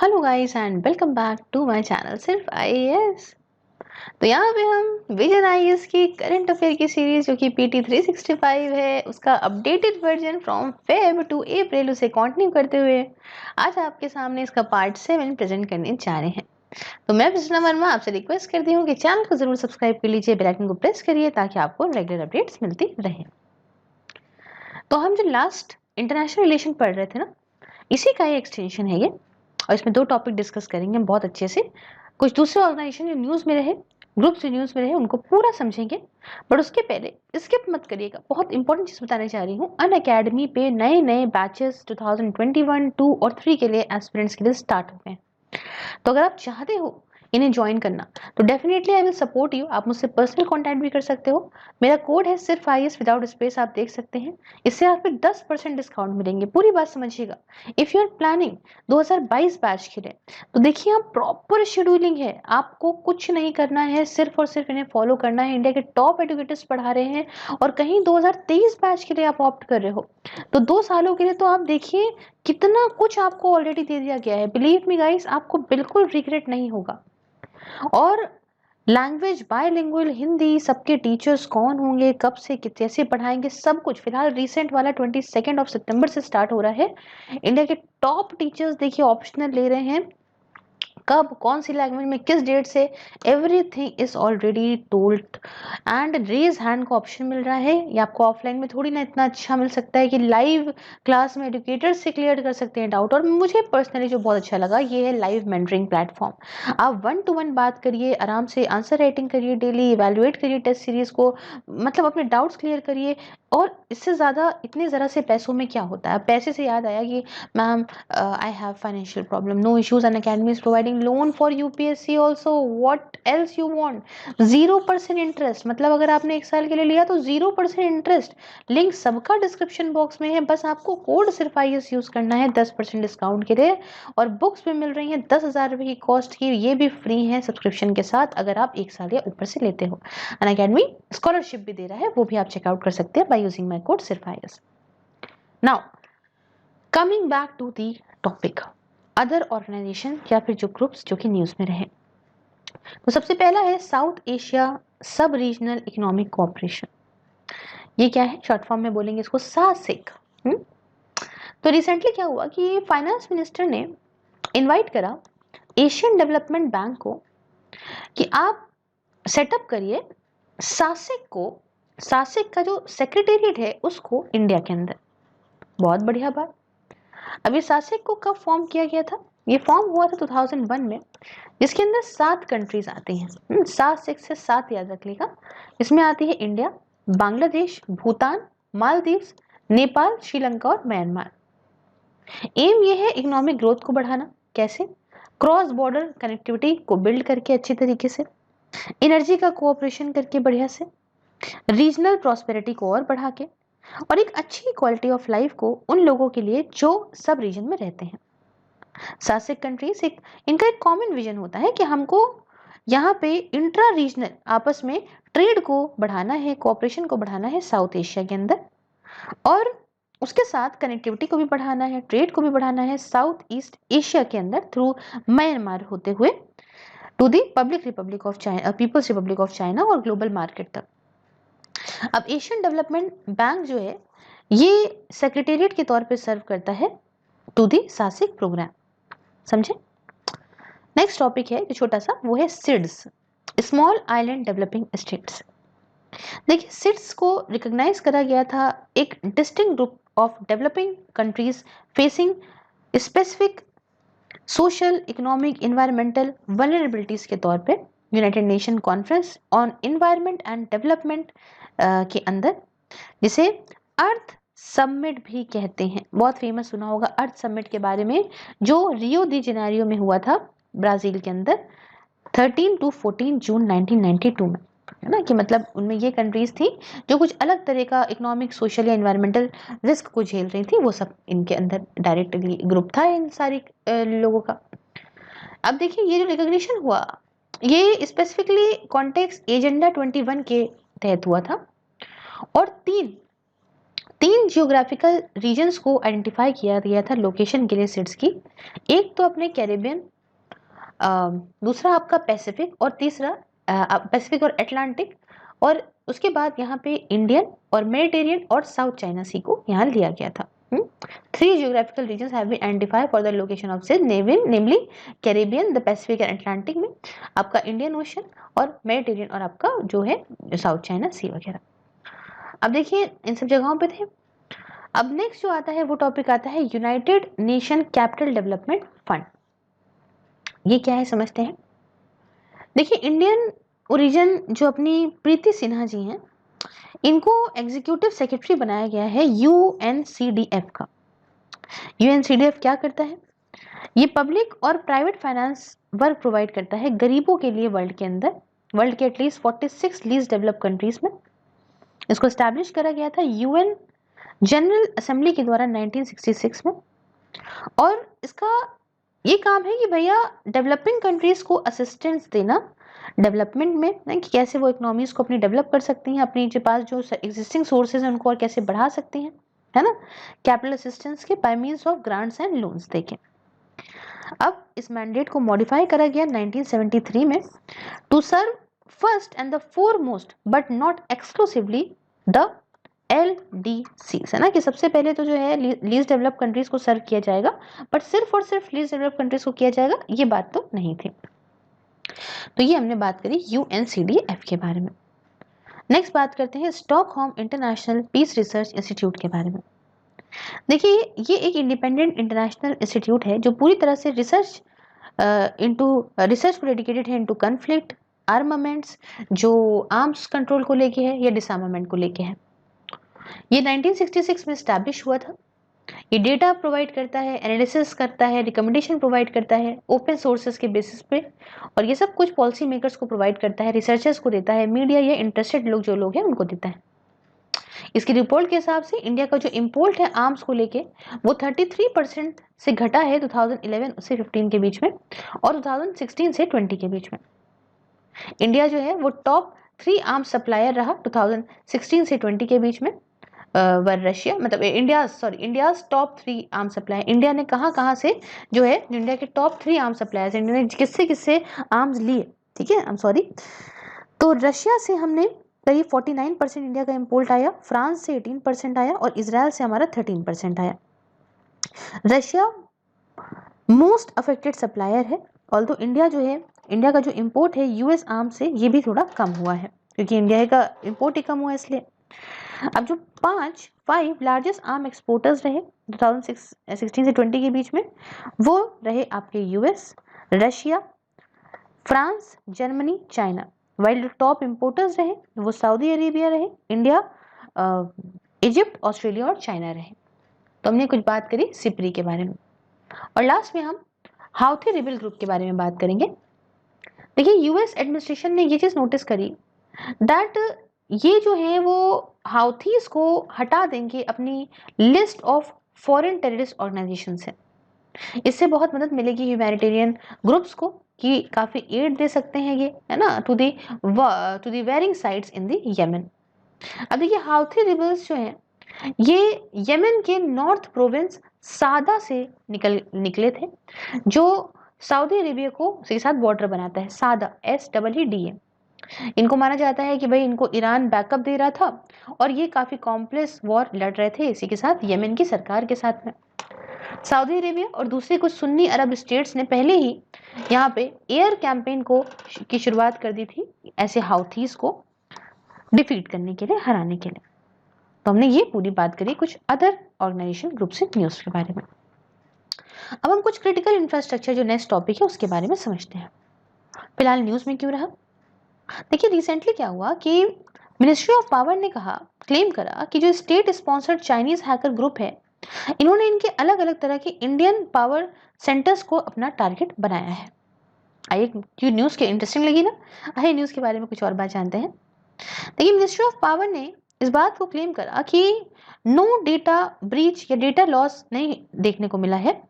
Hello guys and welcome back to my channel सिर्फ IAS. तो यहाँ पे हम विजन आईएएस की करंट अफेयर की सीरीज जो कि पीटी 365 है उसका updated version from Feb to April उसे कंटिन्यू करते हुए आज आपके सामने इसका पार्ट 7 प्रेजेंट करने जा रहे हैं। तो मैं प्रसन्ना वर्मा आपसे रिक्वेस्ट करती हूँ कि चैनल को जरूर सब्सक्राइब कर लीजिए, बेल आइकन को प्रेस करिए ताकि आपको रेगुलर अपडेट्स मिलती रहे। तो हम जो लास्ट इंटरनेशनल रिलेशन पढ़ रहे थे ना, इसी का ही एक्सटेंशन है ये, और इसमें 2 टॉपिक डिस्कस करेंगे हम बहुत अच्छे से। कुछ दूसरे ऑर्गेनाइजेशन जो न्यूज़ में रहे, ग्रुप्स जो न्यूज़ में रहे, उनको पूरा समझेंगे। बट उसके पहले स्किप मत करिएगा, बहुत इंपॉर्टेंट चीज़ बताने जा रही हूँ। अनअकैडमी पे नए नए बैचेस 2021, 2 और 3 के लिए एस्पिरेंट्स के लिए स्टार्ट हो गए। तो अगर आप चाहते हो इन्हें ज्वाइन करना तो definitely I will support you. आप मुझसे पर्सनल कांटेक्ट भी कर सकते हो। मेरा कोड है सिर्फ आईएएस विदाउट स्पेस, आप देख सकते हैं। इससे आपको 10% डिस्काउंट मिलेंगे। पूरी बात समझिएगा। If you are planning 2022 batch के लिए तो देखिए, आप प्रॉपर शेड्यूलिंग है, आपको कुछ नहीं करना है, सिर्फ और सिर्फ इन्हें फॉलो करना है। इंडिया के टॉप एजुकेटर्स पढ़ा रहे हैं और कहीं 2023 बैच के लिए आप ऑप्ट कर रहे हो तो 2 सालों के लिए तो आप देखिए कितना कुछ आपको ऑलरेडी दे दिया गया है। बिलीव मी गाइस, आपको बिल्कुल रिग्रेट नहीं होगा। और लैंग्वेज बायलिंगुअल हिंदी, सबके टीचर्स कौन होंगे, कब से कैसे पढ़ाएंगे, सब कुछ फिलहाल रिसेंट वाला 22 सितंबर से स्टार्ट हो रहा है। इंडिया के टॉप टीचर्स देखिए ऑप्शनल ले रहे हैं, कब कौन सी लैंग्वेज में किस डेट से, everything is already told. And raise hand का ऑप्शन मिल रहा है। ये आपको ऑफलाइन में थोड़ी ना इतना अच्छा मिल सकता है कि लाइव क्लास में एडुकेटर्स से क्लियर कर सकते हैं डाउट। और मुझे पर्सनली जो बहुत अच्छा लगा ये है लाइव मेंटरिंग प्लेटफॉर्म। आप 1-to-1 बात करिए, आराम से आंसर राइटिंग करिए, डेली इवेल्युएट करिए टेस्ट सीरीज को, मतलब अपने डाउट्स क्लियर करिए। और इससे ज़्यादा इतने ज़रा से पैसों में क्या होता है। पैसे से याद आया कि ma'am, I have financial problem. No issues. An academy is providing loan for UPSC also. What else you want? 0% interest, मतलब अगर आपने 1 साल के लिए लिया तो 0% इंटरेस्ट। लिंक सबका डिस्क्रिप्शन बॉक्स में है, बस आपको कोड सिर्फ आईएएस यूज करना है 10% डिस्काउंट के लिए। और बुक्स भी मिल रही हैं 10,000 रुपये की कॉस्ट की, ये भी फ्री है सब्सक्रिप्शन के साथ अगर आप 1 साल या ऊपर से लेते हो। अन अकेडमी स्कॉलरशिप भी दे रहा है, वो भी आप चेकआउट कर सकते हैं बाय यूजिंग माई कोड सिर्फ IAS. Now coming back to the topic, other organization या फिर जो ग्रुप्स जो कि न्यूज में रहे। तो सबसे पहला है साउथ एशिया सब रीजनल इकोनॉमिक कोऑपरेशन। ये क्या है, शॉर्ट फॉर्म में बोलेंगे इसको सासिक। तो रिसेंटली क्या हुआ कि फाइनेंस मिनिस्टर ने इनवाइट करा एशियन डेवलपमेंट बैंक को कि आप सेटअप करिए सासिक को, सासिक का जो सेक्रेटेरिएट है उसको इंडिया के अंदर। बहुत बढ़िया बात। अब ये सासिक को कब फॉर्म किया गया था? ये फॉर्म हुआ था 2001 में, जिसके अंदर 7 कंट्रीज आती हैं। 7 से 7 याद रख लेगा। इसमें आती है इंडिया, बांग्लादेश, भूटान, मालदीव्स, नेपाल, श्रीलंका और म्यांमार। एम ये है इकोनॉमिक ग्रोथ को बढ़ाना। कैसे? क्रॉस बॉर्डर कनेक्टिविटी को बिल्ड करके अच्छी तरीके से, एनर्जी का कोऑपरेशन करके बढ़िया से, रीजनल प्रॉस्पेरिटी को और बढ़ा के, और एक अच्छी क्वालिटी ऑफ लाइफ को उन लोगों के लिए जो सब रीजन में रहते हैं। सासिक कंट्रीज इनका एक कॉमन विजन होता है कि हमको यहाँ पे इंट्रा रीजनल आपस में ट्रेड को बढ़ाना है, कोऑपरेशन को बढ़ाना है साउथ एशिया के अंदर, और उसके साथ कनेक्टिविटी को भी बढ़ाना है, ट्रेड को भी बढ़ाना है साउथ ईस्ट एशिया के अंदर थ्रू म्यांमार होते हुए to the public republic of China, people's republic of China और ग्लोबल मार्केट तक। अब एशियन डेवलपमेंट बैंक जो है ये सेक्रेटेरिएट के तौर पे सर्व करता है टू दी सासिक प्रोग्राम। समझे? नेक्स्ट टॉपिक है जो छोटा सा, वो है seeds, small island developing states. देखिए, सिड्स को रिकॉग्नाइज करा गया था एक distinct group of developing countries facing specific social, economic, environmental vulnerabilities के तौर पे United nation conference on environment and development के अंदर, जिसे अर्थ समिट भी कहते हैं। बहुत फेमस सुना होगा अर्थ समिट के बारे में, जो रियो दी जेनेरियो में हुआ था ब्राजील के अंदर 13 to 14 जून 1992 में, है ना। कि मतलब उनमें ये कंट्रीज थी जो कुछ अलग तरह का इकोनॉमिक, सोशल या एनवायरमेंटल रिस्क को झेल रही थी, वो सब इनके अंदर डायरेक्टली ग्रुप था इन सारी लोगों का। अब देखिए, ये जो रिकॉग्निशन हुआ ये स्पेसिफिकली कॉन्टेक्स्ट एजेंडा 21 के तहत हुआ था, और 3 3 जियोग्राफिकल रीजन्स को आइडेंटिफाई किया गया था लोकेशन के लिए सीड्स की। एक तो अपने कैरिबियन, दूसरा आपका पैसिफिक, और तीसरा पैसिफिक और अटलांटिक, और उसके बाद यहाँ पे इंडियन और मेडिटेरियन और साउथ चाइना सी को यहाँ लिया गया था। 3 geographical regions have been identified for the location of seeds, namely Caribbean, the Pacific and Atlantic में आपका इंडियन ओशन और मेडिटेरियन और आपका जो है साउथ चाइना सी वगैरह। अब देखिए इन सब जगहों पे थे। अब नेक्स्ट जो आता है वो टॉपिक आता है United nation capital development fund. ये क्या है समझते हैं। देखिए इंडियन ओरिजिन जो अपनी प्रीति सिन्हा जी हैं, इनको एग्जीक्यूटिव सेक्रेटरी बनाया गया है यूएनसीडीएफ का। यूएनसीडीएफ क्या करता है? ये पब्लिक और प्राइवेट फाइनेंस वर्क प्रोवाइड करता है गरीबों के लिए वर्ल्ड के अंदर, वर्ल्ड के एटलीस्ट 46 लीस्ट डेवलप कंट्रीज में। इसको स्टैब्लिश करा गया था यूएन जनरल असेंबली के द्वारा 1966 में। और इसका ये काम है कि भैया डेवलपिंग कंट्रीज को असिस्टेंस देना डेवलपमेंट में, ना कि कैसे वो इकोनॉमीज को अपनी डेवलप कर सकती हैं, अपनी जो पास जो एग्जिस्टिंग सोर्सेज हैं उनको और कैसे बढ़ा सकती हैं, है ना, कैपिटल असिस्टेंस के by means of grants and loans देके। अब इस मैंडेट को मॉडिफाई करा गया 1973 में to serve first and the foremost but not exclusively the LDC, है ना, कि सबसे पहले तो जो है लीस्ट डेवलप कंट्रीज को सर्व किया जाएगा, बट सिर्फ और सिर्फ लीस्ट डेवलप कंट्रीज को किया जाएगा, ये बात तो नहीं थी। तो ये हमने बात करी UNCDF के बारे में। नेक्स्ट बात करते हैं Stockholm International Peace Research Institute के बारे में। देखिए ये एक इंडिपेंडेंट इंटरनेशनल इंस्टीट्यूट है जो पूरी तरह से रिसर्च को डेडिकेटेड है इनटू कॉन्फ्लिक्ट, आर्मामेंट्स, जो आर्म्स कंट्रोल को लेके है या डिसआर्मामेंट को लेके है। ये 1966 में स्टैब्लिश हुआ था। ये डेटा प्रोवाइड करता है, एनालिसिस करता है, रिकमेंडेशन प्रोवाइड करता है ओपन सोर्सेज के बेसिस पे, और ये सब कुछ पॉलिसी मेकर्स को प्रोवाइड करता है, रिसर्चर्स को देता है, मीडिया या इंटरेस्टेड लोग जो लोग हैं उनको देता है। इसकी रिपोर्ट के हिसाब से इंडिया का जो इम्पोर्ट है आर्म्स को लेके वो 33% से घटा है 2011 से 15 के बीच में, और 2016 से 20 के बीच में। इंडिया जो है वो टॉप 3 आर्म्स सप्लायर रहा 2016 से 20 के बीच में। रशिया, मतलब India's top 3 arm supplier. India ने कहाँ से जो है इंडिया के टॉप 3 आर्म सप्लायर्स, इंडिया ने किससे आर्म्स लिए, ठीक है, तो रशिया से हमने करीब 49% इंडिया का इम्पोर्ट आया, फ्रांस से 18% आया, और इजराइल से हमारा 13% आया। रशिया मोस्ट अफेक्टेड सप्लायर है, ऑल्दो इंडिया जो है, इंडिया का जो इम्पोर्ट है यूएस आर्म से ये भी थोड़ा कम हुआ है क्योंकि इंडिया का इम्पोर्ट ही कम हुआ इसलिए। अब जो 5 लार्जेस्ट आर्म एक्सपोर्टर्स रहे 2016 से 20 के बीच में, वो रहे आपके US, Russia, France, Germany, China. While जो टॉप इंपोर्टर्स रहे वो सऊदी अरेबिया रहे, इंडिया, इजिप्ट, ऑस्ट्रेलिया और चाइना रहे। तो हमने कुछ बात करी सिपरी के बारे में, और लास्ट में हम हाउथी रिबेल ग्रुप के बारे में बात करेंगे। देखिए यूएस एडमिनिस्ट्रेशन ने ये चीज नोटिस करी दैट ये जो है वो हाउथीज को हटा देंगे अपनी list of foreign terrorist organization से। इससे बहुत मदद मिलेगी ह्यूमैनिटेरियन ग्रुप्स को कि काफी एड दे सकते हैं ये, है ना, to the warring sites in the Yemen. अब देखिए हाउथी रिबल्स जो हैं ये यमन के नॉर्थ प्रोविंस सादा से निकले थे, जो सऊदी अरेबिया को के साथ बॉर्डर बनाता है। सादा, SEEDA। इनको माना जाता है कि भाई इनको ईरान बैकअप दे रहा था और ये काफी कॉम्प्लेक्स वॉर लड़ रहे थे इसी के साथ, यमन की सरकार के साथ में। सऊदी अरेबिया और दूसरे कुछ सुन्नी अरब स्टेट्स ने पहले ही यहाँ पे एयर कैंपेन की शुरुआत कर दी थी ऐसे हाउथीज को डिफीट करने के लिए, हराने के लिए। तो हमने ये पूरी बात करी कुछ other organization groups and news के बारे में। अब हम कुछ क्रिटिकल इंफ्रास्ट्रक्चर जो नेक्स्ट टॉपिक है उसके बारे में समझते हैं। फिलहाल न्यूज में क्यों रहा, देखिए रिसेंटली क्या हुआ कि मिनिस्ट्री ऑफ पावर ने क्लेम करा कि जो state sponsored Chinese hacker group है इन्होंने इनके अलग अलग तरह के इंडियन पावर सेंटर्स को अपना टारगेट बनाया है। आइए क्यों न्यूज के इंटरेस्टिंग लगी ना, आइए न्यूज के बारे में कुछ और बात जानते हैं। देखिए मिनिस्ट्री ऑफ पावर ने इस बात को क्लेम करा कि नो डेटा ब्रीच या डेटा लॉस नहीं देखने को मिला है।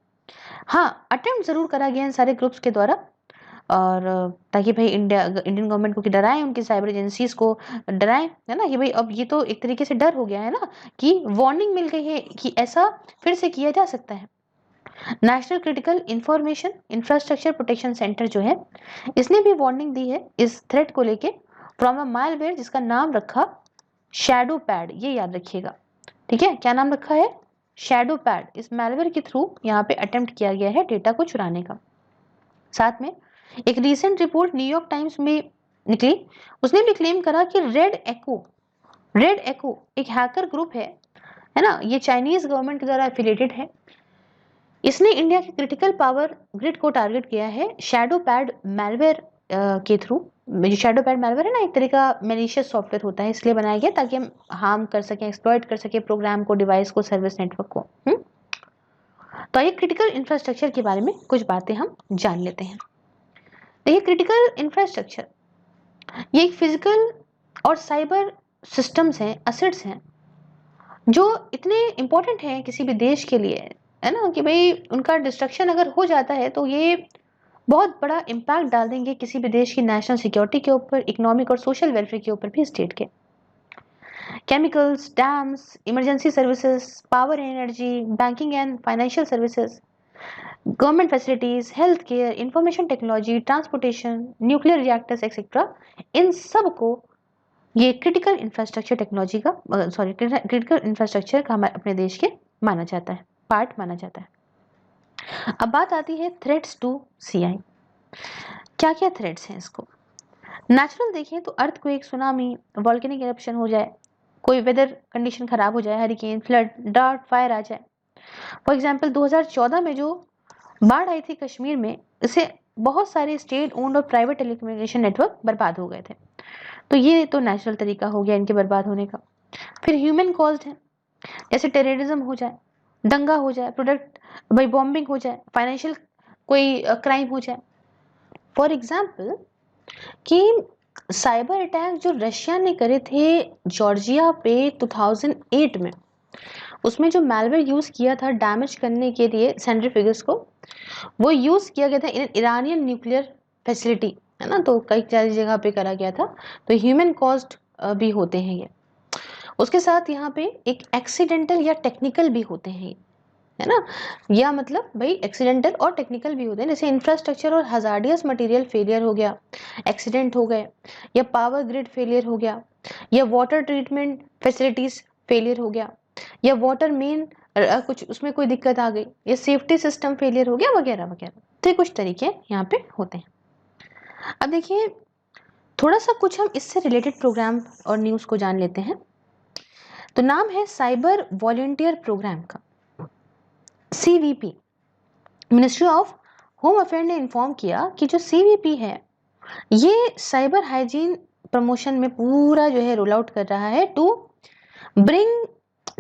हाँ, अटेम्प्ट जरूर करा गया इन सारे ग्रुप्स के द्वारा और ताकि भाई इंडियन गवर्नमेंट को कि डराएं, उनकी साइबर एजेंसीज को डराएं, है ना, कि भाई अब ये तो एक तरीके से डर हो गया है ना, कि वार्निंग मिल गई है कि ऐसा फिर से किया जा सकता है। National critical information infrastructure protection centre जो है, इसने भी वार्निंग दी है इस थ्रेट को लेके फ्रॉम अ मालवेयर जिसका नाम रखा शैडो पैड। ये याद रखिएगा, ठीक है, क्या नाम रखा है? Shadow pad. इस मैलवेयर के थ्रू यहाँ पे अटेम्प्ट किया गया है डेटा को चुराने का। साथ में एक रीसेंट रिपोर्ट न्यूयॉर्क टाइम्स में निकली, उसने भी क्लेम करा कि रेड एको एक हैकर ग्रुप है ना, ये चाइनीज गवर्नमेंट के द्वारा एफिलिएटेड है। इसने इंडिया के क्रिटिकल पावर ग्रिड को टारगेट किया है शैडो पैड मैलवेयर के थ्रू। जो शैडो पैड मैलवेयर है ना, एक तरह का मैलिशियस सॉफ्टवेयर होता है, इसलिए बनाया गया ताकि हम हार्म कर सकें, एक्सप्लॉइट कर सकें प्रोग्राम को, डिवाइस को, सर्विस नेटवर्क को। तो ये क्रिटिकल इंफ्रास्ट्रक्चर के बारे में कुछ बातें हम जान लेते हैं। देखिए, क्रिटिकल इंफ्रास्ट्रक्चर ये एक फिजिकल और साइबर सिस्टम्स हैं, असेट्स हैं, जो इतने इंपॉर्टेंट हैं किसी भी देश के लिए, है ना, कि भाई उनका डिस्ट्रक्शन अगर हो जाता है तो ये बहुत बड़ा इम्पैक्ट डाल देंगे किसी भी देश की नेशनल सिक्योरिटी के ऊपर, इकोनॉमिक और सोशल वेलफेयर के ऊपर भी स्टेट के। Chemicals, dams, emergency services, power and energy, banking and financial services, government facilities, health care, information technology, transportation, nuclear reactors etcetera, इन सब को ये क्रिटिकल इंफ्रास्ट्रक्चर टेक्नोलॉजी का क्रिटिकल इंफ्रास्ट्रक्चर का हमारे अपने देश के माना जाता है, पार्ट माना जाता है। अब बात आती है थ्रेट्स टू सीआई। क्या क्या थ्रेट्स हैं इसको? नेचुरल देखें तो अर्थक्वेक, सुनामी, वॉल्केनिक इरप्शन हो जाए, कोई वेदर कंडीशन खराब हो जाए, हरिकेन, फ्लड, ड्राउट, फायर आ जाए। फॉर एग्जांपल 2014 में जो बाढ़ आई थी कश्मीर में, इससे बहुत सारे स्टेट ओन्ड और प्राइवेट टेलीकम्युनिकेशन नेटवर्क बर्बाद हो गए थे। तो ये तो नेचुरल तरीका हो गया इनके बर्बाद होने का। फिर ह्यूमन कॉज्ड है, जैसे टेररिज्म हो जाए, दंगा हो जाए, प्रोडक्ट भाई बॉम्बिंग हो जाए, फाइनेंशियल कोई क्राइम हो जाए। फॉर एग्जाम्पल कि साइबर अटैक जो रशिया ने करे थे जॉर्जिया पे 2008 में, उसमें जो मैलवेयर यूज किया था डैमेज करने के लिए सेंट्रीफ्यूगस को, वो यूज किया गया था ईरानियन न्यूक्लियर फैसिलिटी, है ना, तो कई सारी जगह पे करा गया था। तो ह्यूमन कॉस्ट भी होते हैं ये। उसके साथ यहाँ पे एक एक्सीडेंटल या टेक्निकल भी होते हैं, है ना, या मतलब भाई एक्सीडेंटल और टेक्निकल भी होते हैं, जैसे इंफ्रास्ट्रक्चर और हजार्डियस मटेरियल फेलियर हो गया, एक्सीडेंट हो गए, या पावर ग्रिड फेलियर हो गया, या वाटर ट्रीटमेंट फैसिलिटीज फेलियर हो गया, या वाटर मेन कुछ उसमें कोई दिक्कत आ गई, या सेफ्टी सिस्टम फेलियर हो गया, वगैरह वगैरह। तो ये कुछ तरीके यहाँ पे होते हैं। अब देखिए, थोड़ा सा कुछ हम इससे रिलेटेड प्रोग्राम और न्यूज़ को जान लेते हैं। तो नाम है साइबर वॉलंटियर प्रोग्राम का, CVP। Ministry of home affair ने इन्फॉर्म किया कि जो CVP है ये साइबर हाइजीन प्रमोशन में पूरा जो है रोल आउट कर रहा है to bring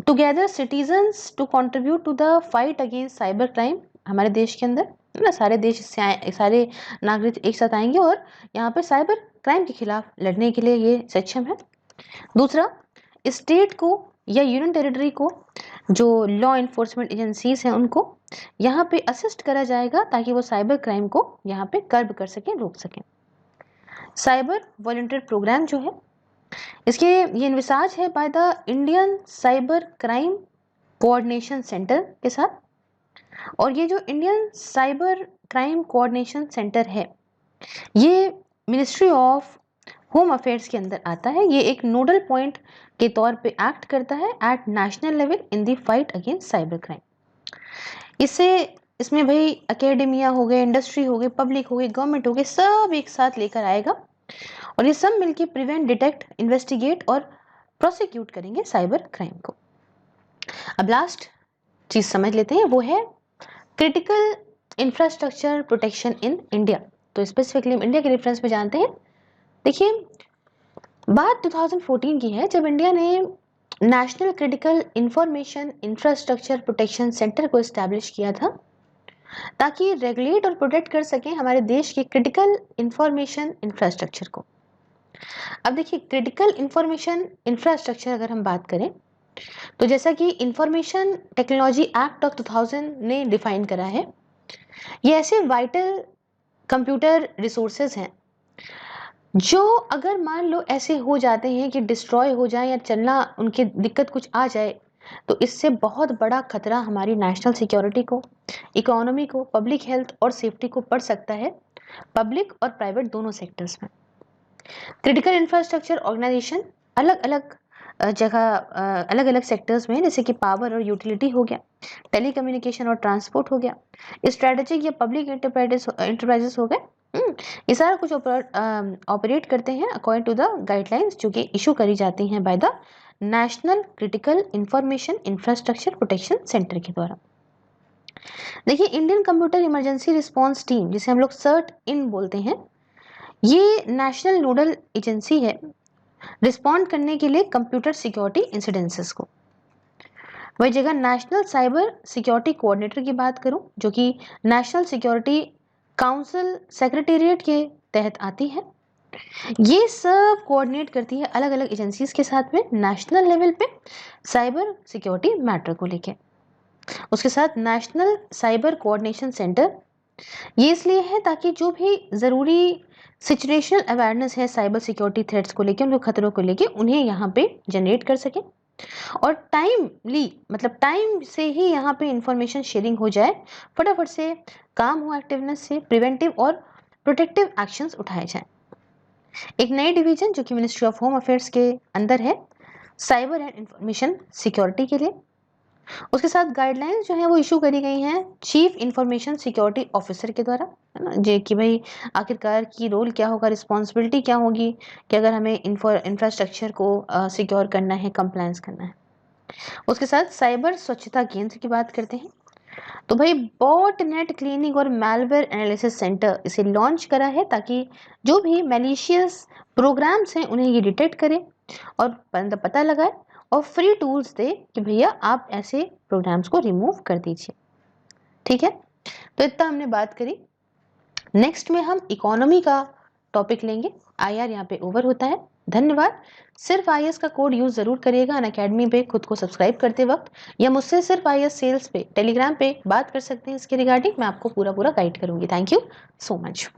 together citizens to contribute to the fight against cyber crime. हमारे देश के अंदर ना सारे देश से सारे नागरिक एक साथ आएंगे और यहाँ पे साइबर क्राइम के खिलाफ लड़ने के लिए ये सक्षम है। दूसरा, स्टेट को या यूनियन टेरिटरी को जो लॉ इन्फोर्समेंट एजेंसीज हैं उनको यहाँ पे असिस्ट करा जाएगा ताकि वो साइबर क्राइम को यहाँ पे कर्ब कर सकें, रोक सकें। साइबर वॉलंटियर प्रोग्राम जो है इसके ये इन्विसाज है by the Indian cyber crime coordination centre के साथ। और ये जो Indian cyber crime coordination centre है ये मिनिस्ट्री ऑफ होम अफेयर्स के अंदर आता है। ये एक नोडल पॉइंट के तौर पे एक्ट करता है at national level in the fight against cyber crime. इसमें भाई एकेडमिया हो गए, इंडस्ट्री हो गई, पब्लिक हो गई, गवर्नमेंट हो गई, सब एक साथ लेकर आएगा और ये सब मिलके प्रिवेंट, डिटेक्ट, इन्वेस्टिगेट और प्रोसिक्यूट करेंगे साइबर क्राइम को। अब लास्ट चीज समझ लेते हैं, वो है critical infrastructure protection in India. तो स्पेसिफिकली हम इंडिया के रेफरेंस में जानते हैं। देखिए, बात 2014 की है जब इंडिया ने national critical information infrastructure protection centre को एस्टैब्लिश किया था ताकि रेगुलेट और प्रोटेक्ट कर सकें हमारे देश के क्रिटिकल इंफॉर्मेशन इंफ्रास्ट्रक्चर को। अब देखिए, क्रिटिकल इंफॉर्मेशन इंफ्रास्ट्रक्चर अगर हम बात करें तो जैसा कि इंफॉर्मेशन टेक्नोलॉजी एक्ट ऑफ 2000 ने डिफाइन करा है, ये ऐसे वाइटल कंप्यूटर रिसोर्सेज हैं जो अगर मान लो ऐसे हो जाते हैं कि डिस्ट्रॉय हो जाए या चलना उनके दिक्कत कुछ आ जाए, तो इससे बहुत बड़ा खतरा हमारी नेशनल सिक्योरिटी को, इकोनॉमी को, पब्लिक हेल्थ और सेफ्टी को पड़ सकता है, पब्लिक और प्राइवेट दोनों सेक्टर्स में। क्रिटिकल इंफ्रास्ट्रक्चर ऑर्गेनाइजेशन अलग अलग जगह अलग अलग सेक्टर्स में, जैसे कि पावर और यूटिलिटी हो गया, टेलीकम्युनिकेशन और ट्रांसपोर्ट हो गया, स्ट्रेटेजिक या पब्लिक इंटरप्राइजेस हो गए। ये सारा कुछ ऑपरेट करते हैं अकॉर्डिंग टू द गाइडलाइंस जो कि इशू करी जाती हैं by the national critical information infrastructure protection centre के द्वारा। देखिए, Indian computer emergency response team, जिसे हम लोग सर्ट इन बोलते हैं, ये नेशनल नोडल एजेंसी है रिस्पॉन्ड करने के लिए कंप्यूटर सिक्योरिटी इंसिडेंसेस को। वही जगह नेशनल साइबर सिक्योरिटी कोऑर्डिनेटर की बात करूं, जो कि नेशनल सिक्योरिटी काउंसिल सेक्रेटेरिएट के तहत आती है, ये सब कोऑर्डिनेट करती है अलग अलग एजेंसीज के साथ में नेशनल लेवल पे साइबर सिक्योरिटी मैटर को लेके। उसके साथ नेशनल साइबर कोऑर्डिनेशन सेंटर, ये इसलिए है ताकि जो भी ज़रूरी सिचुएशनल अवेयरनेस है साइबर सिक्योरिटी थ्रेट्स को लेके, उनके खतरों को लेके, उन्हें यहाँ पे जनरेट कर सके और टाइमली, मतलब टाइम से ही यहाँ पे इंफॉर्मेशन शेयरिंग हो जाए, फटाफट से काम हो, एक्टिवनेस से प्रिवेंटिव और प्रोटेक्टिव एक्शंस उठाए जाए। एक नई डिवीजन जो कि मिनिस्ट्री ऑफ होम अफेयर्स के अंदर है, साइबर एंड इंफॉर्मेशन सिक्योरिटी के लिए। उसके साथ गाइडलाइंस जो है वो इशू करी गई हैं चीफ इंफॉर्मेशन सिक्योरिटी ऑफिसर के द्वारा, है ना, जे कि भाई आखिरकार की रोल क्या होगा, रिस्पॉन्सिबिलिटी क्या होगी कि अगर हमें इंफ्रास्ट्रक्चर को सिक्योर करना है, कंप्लायंस करना है। उसके साथ साइबर स्वच्छता केंद्र की बात करते हैं, तो भाई बॉट नेट क्लीनिंग और मैलवेयर एनालिसिस सेंटर इसे लॉन्च करा है ताकि जो भी मैलिशियस प्रोग्राम्स हैं उन्हें ये डिटेक्ट करे और पता लगाए और फ्री टूल्स दे कि भैया आप ऐसे प्रोग्राम्स को रिमूव कर दीजिए। ठीक है, तो इतना हमने बात करी। नेक्स्ट में हम इकोनॉमी का टॉपिक लेंगे। आईआर यहाँ पे ओवर होता है। धन्यवाद। सिर्फ आईएएस का कोड यूज जरूर करिएगा अनअकैडमी पे खुद को सब्सक्राइब करते वक्त, या मुझसे सिर्फ आईएएस सेल्स पे टेलीग्राम पे बात कर सकते हैं इसके रिगार्डिंग, मैं आपको पूरा गाइड करूंगी। Thank you so much.